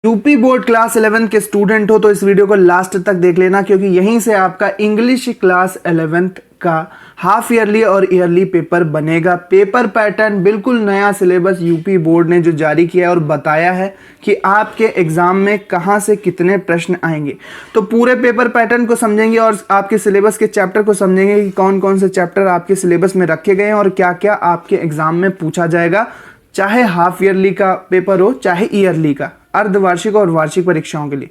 UP board class 11 के student हो तो इस वीडियो को लास्ट तक देख लेना, क्योंकि यहीं से आपका इंग्लिश क्लास 11th का हाफ ईयरली और ईयरली पेपर बनेगा। पेपर पैटर्न बिल्कुल नया सिलेबस यूपी बोर्ड ने जो जारी किया है और बताया है कि आपके एग्जाम में कहां से कितने प्रश्न आएंगे। तो पूरे पेपर पैटर्न को समझेंगे और आपके सिलेबस के चैप्टर को समझेंगे कि कौन कौन से चैप्टर आपके सिलेबस में रखे गए हैं और क्या क्या आपके एग्जाम में पूछा जाएगा, चाहे हाफ ईयरली का पेपर हो चाहे ईयरली का, अर्धवार्षिक और वार्षिक परीक्षाओं के लिए।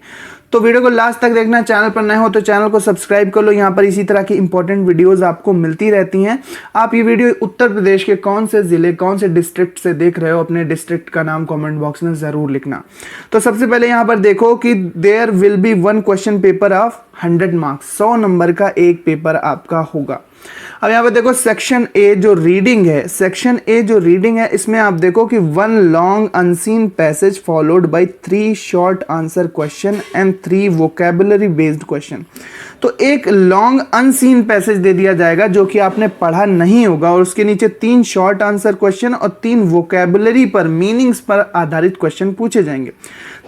तो वीडियो को लास्ट तक देखना। चैनल पर नए हो तो चैनल को सब्सक्राइब कर लो, यहाँ पर इसी तरह की इंपॉर्टेंट वीडियोस आपको मिलती रहती हैं। आप ये वीडियो उत्तर प्रदेश के कौन से जिले कौन से डिस्ट्रिक्ट से देख रहे हो, अपने डिस्ट्रिक्ट का नाम कमेंट बॉक्स में जरूर लिखना। तो सबसे पहले यहाँ पर देखो कि there will be one question paper of 100 marks, 100 number का एक पेपर आपका होगा। अब यहाँ पे देखो सेक्शन ए जो रीडिंग है, सेक्शन ए जो रीडिंग है इसमें आप देखो कि 1 long unseen passage followed by 3 short answer question and 3 vocabulary based question. तो एक लॉन्ग अनसीन पैसेज दे दिया जाएगा जो कि आपने पढ़ा नहीं होगा और उसके नीचे 3 शॉर्ट आंसर क्वेश्चन और 3 वोकैबुलरी पर मीनिंग्स पर आधारित क्वेश्चन पूछे जाएंगे।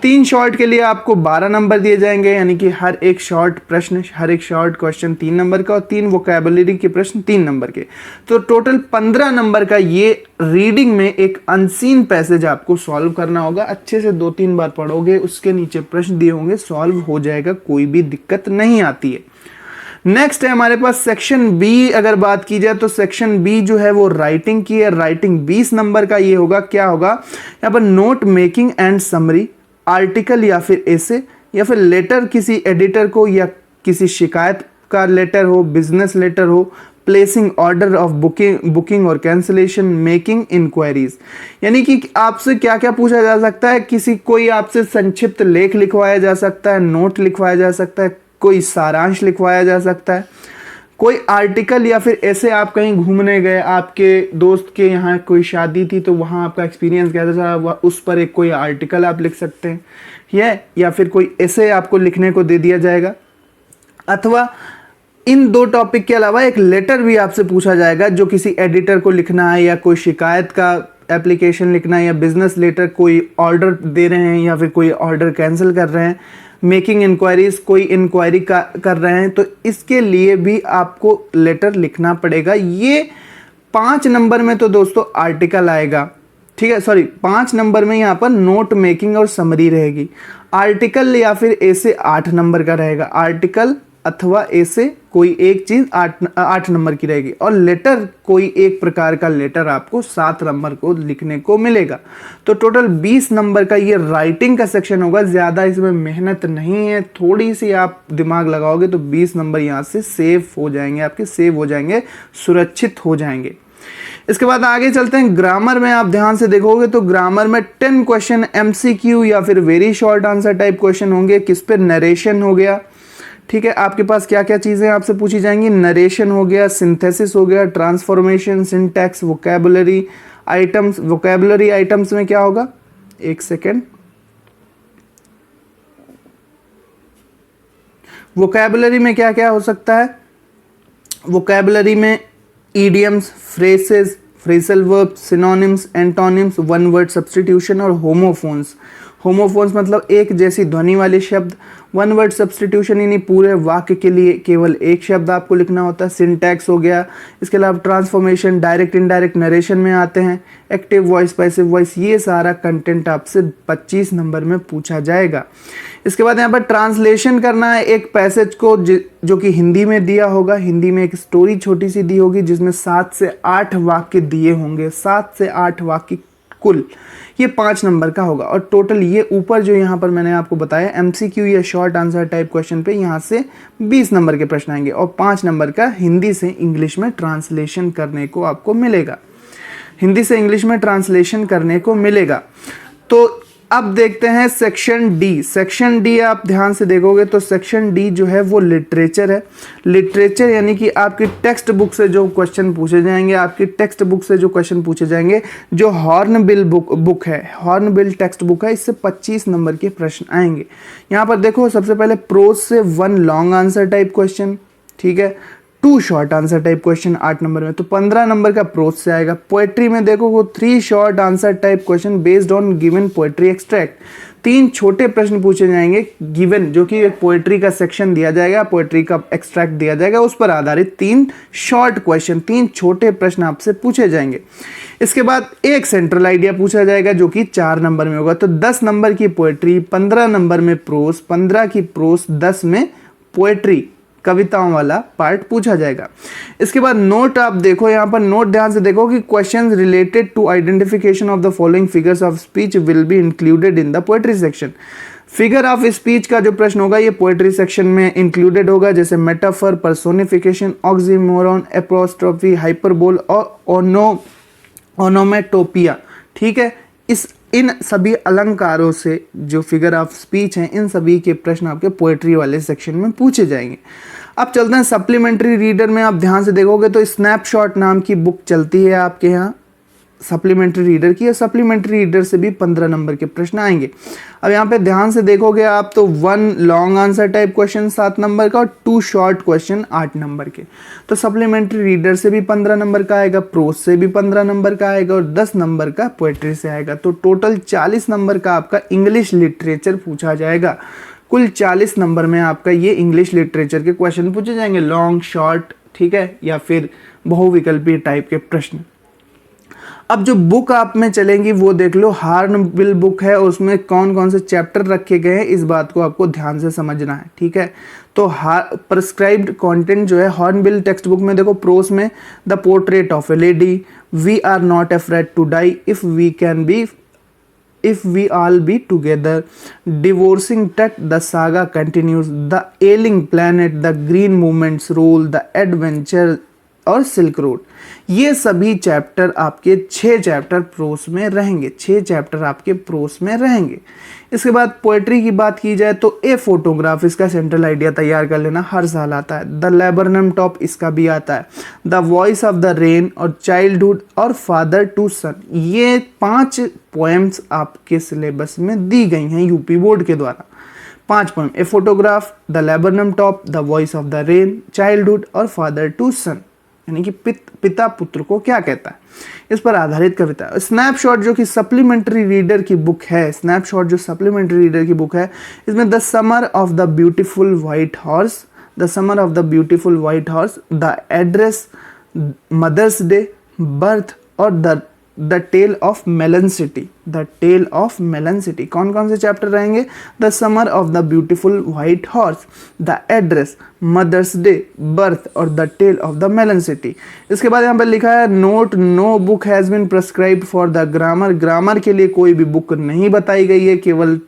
3 शॉर्ट के लिए आपको 12 नंबर दिए जाएंगे, यानी कि हर एक शॉर्ट प्रश्न, हर एक शॉर्ट क्वेश्चन 3 नंबर का और 3 वोकैबुलरी के प्रश्न 3 नंबर के। तो टोटल 15 नंबर का ये रीडिंग में एक अनसीन पैसेज आपको सॉल्व करना होगा। अच्छे से 2-3 बार पढ़ोगे, उसके नीचे प्रश्न दिए होंगे, सॉल्व हो जाएगा, कोई भी दिक्कत नहीं आती है। नेक्स्ट है हमारे पास सेक्शन बी। अगर बात की जाए तो सेक्शन बी जो है वो राइटिंग की है। राइटिंग 20 नंबर का ये होगा। क्या होगा यहाँ पर? Note making and summary, article या फिर एसे या फिर लेटर किसी एडिटर को या किसी शिकायत का लेटर हो, बिजनेस लेटर हो, प्लेसिंग ऑर्डर ऑफ बुकिंग और कैंसिलेशन, मेकिंग इंक्वायरीज। यानी कि आपसे क्या क्या पूछा जा सकता है। कोई आपसे संक्षिप्त लेख लिखवाया जा सकता है, नोट लिखवाया जा सकता है, कोई सारांश लिखवाया जा सकता है, कोई आर्टिकल या फिर ऐसे आप कहीं घूमने गए, आपके दोस्त के यहाँ कोई शादी थी तो वहाँ आपका एक्सपीरियंस कैसा था, उस पर एक कोई आर्टिकल आप लिख सकते हैं, या फिर कोई ऐसे आपको लिखने को दे दिया जाएगा। अथवा इन 2 टॉपिक के अलावा एक लेटर भी आपसे पूछा जाएगा जो किसी एडिटर को लिखना है, या कोई शिकायत का एप्लीकेशन लिखना है, या बिजनेस लेटर, कोई ऑर्डर दे रहे हैं या फिर कोई ऑर्डर कैंसिल कर रहे हैं, मेकिंग इंक्वायरीज, कोई इंक्वायरी कर रहे हैं, तो इसके लिए भी आपको लेटर लिखना पड़ेगा। ये 5 नंबर में तो दोस्तों आर्टिकल आएगा, ठीक है, सॉरी 5 नंबर में यहाँ पर नोट मेकिंग और समरी रहेगी। आर्टिकल या फिर ऐसे 8 नंबर का रहेगा। आर्टिकल अथवा ऐसे कोई एक चीज 8 नंबर की रहेगी और लेटर कोई एक प्रकार का लेटर आपको 7 नंबर को लिखने को मिलेगा। तो टोटल 20 नंबर का ये राइटिंग का सेक्शन होगा। ज़्यादा इसमें मेहनत नहीं है, थोड़ी सी आप दिमाग लगाओगे तो 20 नंबर यहाँ से सेव हो जाएंगे, आपके सेव हो जाएंगे, सुरक्षित हो जाएंगे। इसके बाद आगे चलते हैं। ग्रामर में आप ध्यान से देखोगे तो ग्रामर में 10 क्वेश्चन MCQ या फिर very short answer type question होंगे। किस पे? नरेशन हो गया, ठीक है। आपके पास क्या क्या चीज़ें आपसे पूछी जाएंगी? नरेशन हो गया, सिंथेसिस हो गया, transformation, syntax, vocabulary items. Vocabulary items में क्या होगा? एक सेकेंड। वोकैबुलरी में क्या क्या हो सकता है? वोकैबुलरी में idioms, phrases, phrasal verb, synonyms, antonyms, one word substitution और होमोफोन्स। होमोफोन्स मतलब एक जैसी ध्वनि वाले शब्द। वन वर्ड सब्स्टिट्यूशन यानी पूरे वाक्य के लिए केवल एक शब्द आपको लिखना होता है। सिंटैक्स हो गया। इसके अलावा ट्रांसफॉर्मेशन, डायरेक्ट इनडायरेक्ट नरेशन में आते हैं। एक्टिव वॉइस, पैसिव वॉइस, ये सारा कंटेंट आपसे 25 नंबर में पूछा जाएगा। इसके बाद यहाँ पर ट्रांसलेशन करना है एक पैसेज को जो कि हिंदी में दिया होगा। हिंदी में एक स्टोरी छोटी सी दी होगी जिसमें 7 से 8 वाक्य दिए होंगे, 7 से 8 वाक्य कुल। ये 5 नंबर का होगा और टोटल ये ऊपर जो यहाँ पर मैंने आपको बताया MCQ या शॉर्ट आंसर टाइप क्वेश्चन पे यहाँ से 20 नंबर के प्रश्न आएंगे और 5 नंबर का हिंदी से इंग्लिश में ट्रांसलेशन करने को आपको मिलेगा। हिंदी से इंग्लिश में ट्रांसलेशन करने को मिलेगा। तो अब देखते हैं सेक्शन डी। सेक्शन डी आप ध्यान से देखोगे तो सेक्शन डी जो है वो लिटरेचर है। लिटरेचर यानी कि आपकी टेक्स्ट बुक से जो क्वेश्चन पूछे जाएंगे, आपकी टेक्स्ट बुक से जो क्वेश्चन पूछे जाएंगे, जो हॉर्नबिल बुक है, हॉर्नबिल टेक्स्ट बुक है, इससे 25 नंबर के प्रश्न आएंगे। यहाँ पर देखो सबसे पहले प्रोज से 1 लॉन्ग आंसर टाइप क्वेश्चन, ठीक है, 2 short answer type question 8 number में, तो 15 नंबर का प्रोज से आएगा। पोएट्री में देखो वो 3 short answer type question based on given poetry extract, 3 छोटे प्रश्न पूछे जाएंगे गिवन, जो कि एक पोएट्री का सेक्शन दिया जाएगा, पोएट्री का एक्सट्रैक्ट दिया जाएगा, उस पर आधारित 3 शॉर्ट क्वेश्चन, 3 छोटे प्रश्न आपसे पूछे जाएंगे। इसके बाद एक सेंट्रल आइडिया पूछा जाएगा जो कि 4 नंबर में होगा। तो 10 नंबर की पोएट्री, 15 नंबर में प्रोस, 15 की प्रोस, 10 में पोएट्री कविताओं वाला पार्ट पूछा जाएगा। इसके बाद नोट आप देखो, यहाँ पर नोट ध्यान से देखो कि questions related to identification of the following figures of speech will be included in the poetry section. Figure of speech का जो प्रश्न होगा ये पोएट्री सेक्शन में इंक्लूडेड होगा, जैसे मेटाफर, पर्सोनिफिकेशन, ऑक्सीमोरॉन, एप्रोस्ट्रोफी, हाइपरबोल और ओनोमेटोपिया। ठीक है, इन सभी अलंकारों से जो फिगर ऑफ स्पीच हैं, इन सभी के प्रश्न आपके पोएट्री वाले सेक्शन में पूछे जाएंगे। अब चलते हैं सप्लीमेंट्री रीडर में। आप ध्यान से देखोगे तो स्नैपशॉट नाम की बुक चलती है आपके यहाँ सप्लीमेंट्री रीडर की, और सप्लीमेंट्री रीडर से भी 15 नंबर के प्रश्न आएंगे। अब यहाँ पे ध्यान से देखोगे आप तो 1 long answer type question 7 number का और 2 शॉर्ट क्वेश्चन 8 नंबर के। तो सप्लीमेंट्री रीडर से भी 15 नंबर का आएगा, प्रोस से भी 15 नंबर का आएगा और 10 नंबर का पोएट्री से आएगा। तो टोटल 40 नंबर का आपका इंग्लिश लिटरेचर पूछा जाएगा। कुल 40 नंबर में आपका ये इंग्लिश लिटरेचर के क्वेश्चन पूछे जाएंगे, लॉन्ग, शॉर्ट, ठीक है, या फिर बहुविकल्पीय टाइप के प्रश्न। अब जो बुक आप में चलेंगी वो देख लो, हॉर्नबिल बुक है, उसमें कौन कौन से चैप्टर रखे गए हैं इस बात को आपको ध्यान से समझना है। ठीक है, तो प्रिस्क्राइब्ड कंटेंट जो है हॉर्नबिल टेक्स्ट बुक में देखो, प्रोस में the portrait of a lady, we are not afraid to die, if we all be together, divorcing Tut, the saga continues, the ailing planet, the green movement's role, the adventure और silk road. ये सभी chapter आपके 6 chapter pros में रहेंगे, 6 chapter आपके pros में रहेंगे। इसके बाद पोएट्री की बात की जाए तो ए फोटोग्राफ, इसका सेंट्रल आइडिया तैयार कर लेना, हर साल आता है। द लेबरनम टॉप, इसका भी आता है। The voice of the rain और चाइल्डहुड और फादर टू सन, ये 5 पोएम्स आपके सिलेबस में दी गई हैं यूपी बोर्ड के द्वारा। 5 poem, a photograph, the laburnum top, the voice of the rain, childhood और फादर टू सन, यानी कि पिता पुत्र को क्या कहता है, इस पर आधारित कविता। स्नैपशॉट जो कि सप्लीमेंट्री रीडर की बुक है, स्नैपशॉट जो सप्लीमेंट्री रीडर की बुक है, इसमें the summer of the beautiful white horse, the summer of the beautiful white horse, the address, mother's day, birth और the tale of melon city, the tale of melon city. कौन कौन से chapter रहेंगे? The summer of the beautiful white horse, the address, mother's day, birth और the tale of the melon city. इसके बाद यहाँ पर लिखा है note, no book has been prescribed for the grammar, grammar के लिए कोई भी बुक नहीं बताई गई है, केवल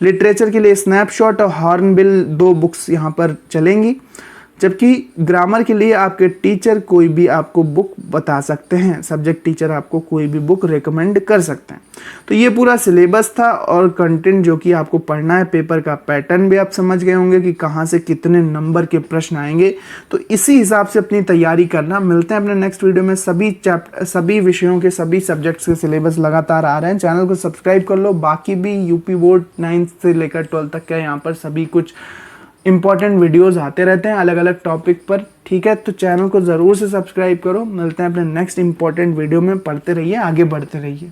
लिटरेचर के लिए स्नैपशॉट और हॉर्नबिल 2 बुक्स यहाँ पर चलेंगी, जबकि ग्रामर के लिए आपके टीचर कोई भी आपको बुक बता सकते हैं, सब्जेक्ट टीचर आपको कोई भी बुक रेकमेंड कर सकते हैं। तो ये पूरा सिलेबस था और कंटेंट जो कि आपको पढ़ना है, पेपर का पैटर्न भी आप समझ गए होंगे कि कहाँ से कितने नंबर के प्रश्न आएंगे। तो इसी हिसाब से अपनी तैयारी करना। मिलते हैं अपने नेक्स्ट वीडियो में। सभी विषयों के, सभी सब्जेक्ट्स के सिलेबस लगातार आ रहे हैं, चैनल को सब्सक्राइब कर लो। बाकी भी यूपी बोर्ड 9th से लेकर 12th तक का यहाँ पर सभी कुछ इंपॉर्टेंट वीडियोस आते रहते हैं अलग अलग टॉपिक पर। ठीक है, तो चैनल को ज़रूर से सब्सक्राइब करो। मिलते हैं अपने नेक्स्ट इंपॉर्टेंट वीडियो में। पढ़ते रहिए, आगे बढ़ते रहिए।